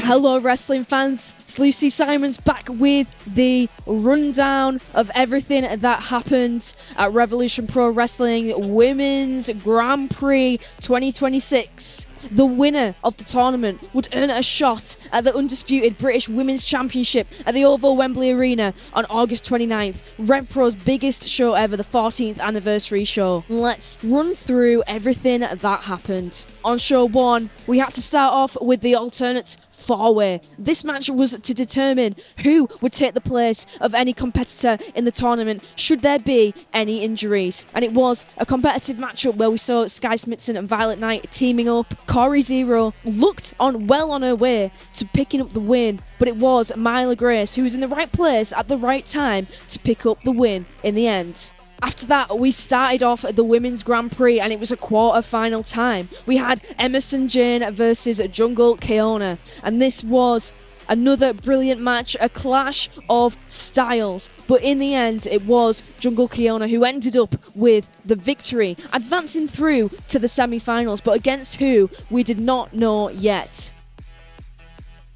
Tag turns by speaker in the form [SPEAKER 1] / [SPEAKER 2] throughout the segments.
[SPEAKER 1] Hello wrestling fans, it's Lucy Simons back with the rundown of everything that happened at Revolution Pro Wrestling Women's Grand Prix 2026. The winner of the tournament would earn a shot at the undisputed British Women's Championship at the Oval Wembley Arena on August 29th. RevPro's biggest show ever, the 14th anniversary show. Let's run through everything that happened. On show 1, we had to start off with the alternate four-way. This match was to determine who would take the place of any competitor in the tournament should there be any injuries. And it was a competitive matchup where we saw Sky Smithson and Violet Knight teaming up. Corey Zero looked well on her way to picking up the win, but it was Myla Grace who was in the right place at the right time to pick up the win in the end. After that, we started off the Women's Grand Prix and it was a quarter-final time. We had Emerson Jane versus Jungle Keona, and this was another brilliant match, a clash of styles. But in the end, it was Jungle Keona who ended up with the victory, advancing through to the semi-finals, but against who we did not know yet.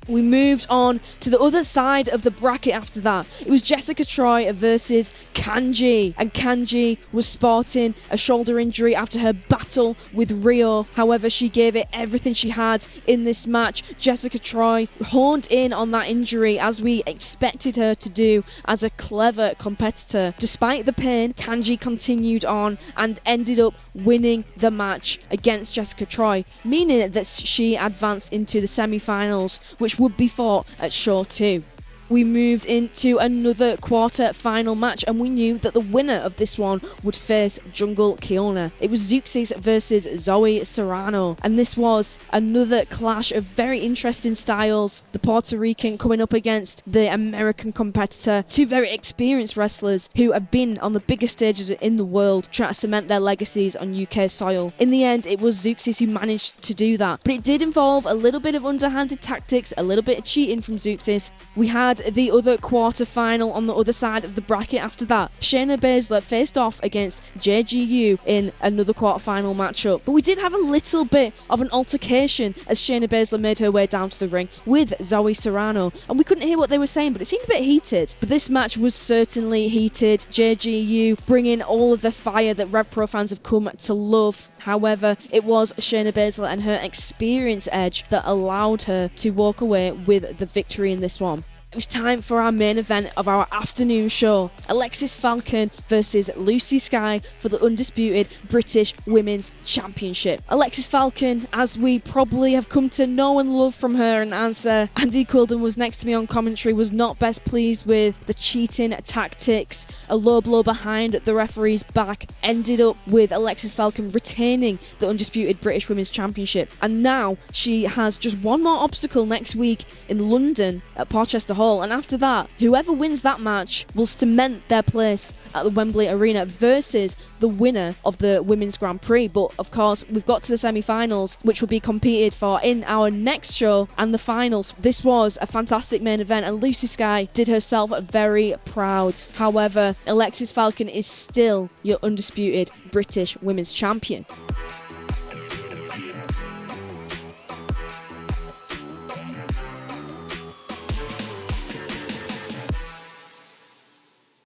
[SPEAKER 1] We moved on to the other side of the bracket after that. It was Jessica Troy versus Kanji. And Kanji was sporting a shoulder injury after her battle with Rio. However, she gave it everything she had in this match. Jessica Troy honed in on that injury as we expected her to do as a clever competitor. Despite the pain, Kanji continued on and ended up winning the match against Jessica Troy, meaning that she advanced into the semi-finals, which would be fought at show 2. We moved into another quarter-final match and we knew that the winner of this one would face Jungle Keona. It was Zeuxis versus Zoe Serrano, and this was another clash of very interesting styles. The Puerto Rican coming up against the American competitor, two very experienced wrestlers who have been on the biggest stages in the world trying to cement their legacies on UK soil. In the end, it was Zeuxis who managed to do that, but it did involve a little bit of underhanded tactics, a little bit of cheating from Zeuxis. We had the other quarter-final on the other side of the bracket after that. Shayna Baszler faced off against JGU in another quarter-final matchup. But we did have a little bit of an altercation as Shayna Baszler made her way down to the ring with Zoe Serrano. And we couldn't hear what they were saying, but it seemed a bit heated. But this match was certainly heated. JGU bringing all of the fire that RevPro fans have come to love. However, it was Shayna Baszler and her experience edge that allowed her to walk away with the victory in this one. It was time for our main event of our afternoon show. Alexis Falcon versus Lucy Sky for the undisputed British Women's Championship. Alexis Falcon, as we probably have come to know and love from her and answer, Andy Quilden was next to me on commentary, was not best pleased with the cheating tactics. A low blow behind the referee's back ended up with Alexis Falcon retaining the undisputed British Women's Championship. And now she has just one more obstacle next week in London at Porchester Hall. And after that, whoever wins that match will cement their place at the Wembley Arena versus the winner of the Women's Grand Prix. But of course, we've got to the semi-finals, which will be competed for in our next show and the finals. This was a fantastic main event and Lucy Sky did herself very proud. However, Alexis Falcon is still your undisputed British Women's Champion.